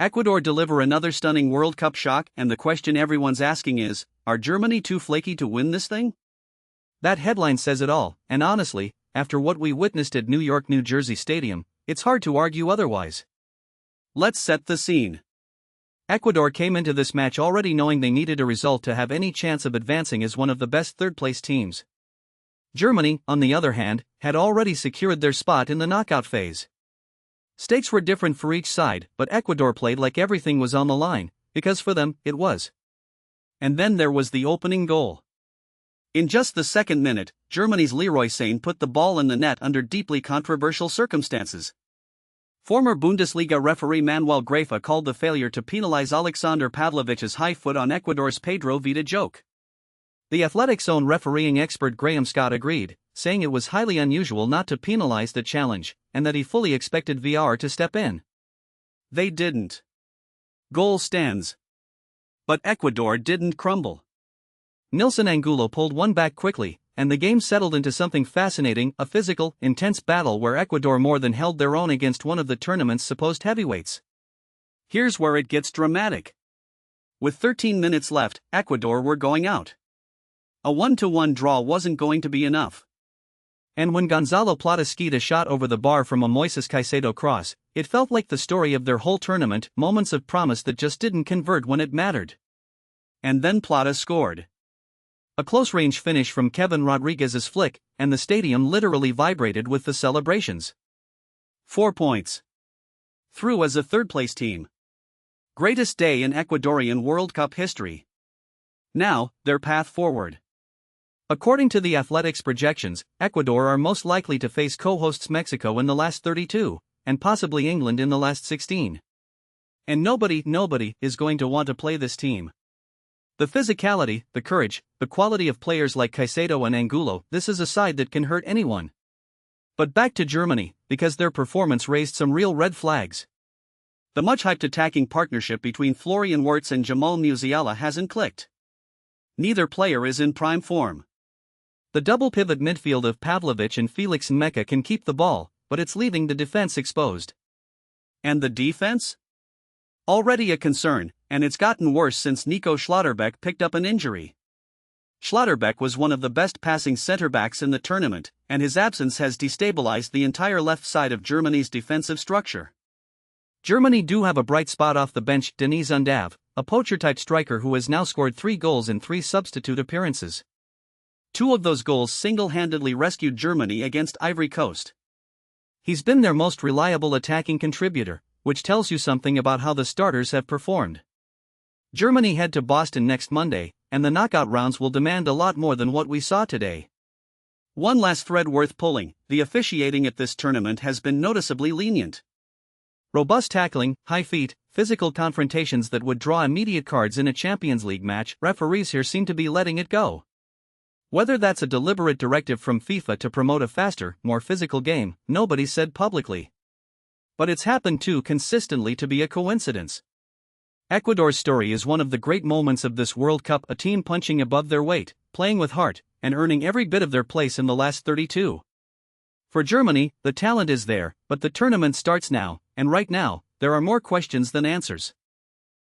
Ecuador deliver another stunning World Cup shock, and the question everyone's asking is, are Germany too flaky to win this thing? That headline says it all, and honestly, after what we witnessed at New York New Jersey Stadium, it's hard to argue otherwise. Let's set the scene. Ecuador came into this match already knowing they needed a result to have any chance of advancing as one of the best third-place teams. Germany, on the other hand, had already secured their spot in the knockout phase. Stakes were different for each side, but Ecuador played like everything was on the line, because for them, it was. And then there was the opening goal. In just the second minute, Germany's Leroy Sané put the ball in the net under deeply controversial circumstances. Former Bundesliga referee Manuel Grafa called the failure to penalize Alexander Pavlovic's high foot on Ecuador's Pedro Vida joke. The Athletic's own refereeing expert Graham Scott agreed, saying it was highly unusual not to penalize the challenge, and that he fully expected VAR to step in. They didn't. Goal stands. But Ecuador didn't crumble. Nilson Angulo pulled one back quickly, and the game settled into something fascinating, a physical, intense battle where Ecuador more than held their own against one of the tournament's supposed heavyweights. Here's where it gets dramatic. With 13 minutes left, Ecuador were going out. A 1-1 draw wasn't going to be enough. And when Gonzalo Plata skied a shot over the bar from a Moises Caicedo cross, it felt like the story of their whole tournament, moments of promise that just didn't convert when it mattered. And then Plata scored. A close-range finish from Kevin Rodriguez's flick, and the stadium literally vibrated with the celebrations. 4 points. Through as a third-place team. Greatest day in Ecuadorian World Cup history. Now, their path forward. According to the Athletic's projections, Ecuador are most likely to face co-hosts Mexico in the last 32, and possibly England in the last 16. And nobody is going to want to play this team. The physicality, the courage, the quality of players like Caicedo and Angulo, this is a side that can hurt anyone. But back to Germany, because their performance raised some real red flags. The much-hyped attacking partnership between Florian Wirtz and Jamal Musiala hasn't clicked. Neither player is in prime form. The double pivot midfield of Pavlovic and Felix Meka can keep the ball, but it's leaving the defense exposed. And the defense? Already a concern, and it's gotten worse since Nico Schlotterbeck picked up an injury. Schlotterbeck was one of the best passing centre-backs in the tournament, and his absence has destabilized the entire left side of Germany's defensive structure. Germany do have a bright spot off the bench, Denis Undav, a poacher-type striker who has now scored 3 goals in 3 substitute appearances. 2 of those goals single-handedly rescued Germany against Ivory Coast. He's been their most reliable attacking contributor, which tells you something about how the starters have performed. Germany head to Boston next Monday, and the knockout rounds will demand a lot more than what we saw today. One last thread worth pulling: the officiating at this tournament has been noticeably lenient. Robust tackling, high feet, physical confrontations that would draw immediate cards in a Champions League match, referees here seem to be letting it go. Whether that's a deliberate directive from FIFA to promote a faster, more physical game, nobody said publicly. But it's happened too consistently to be a coincidence. Ecuador's story is one of the great moments of this World Cup, a team punching above their weight, playing with heart, and earning every bit of their place in the last 32. For Germany, the talent is there, but the tournament starts now, and right now, there are more questions than answers.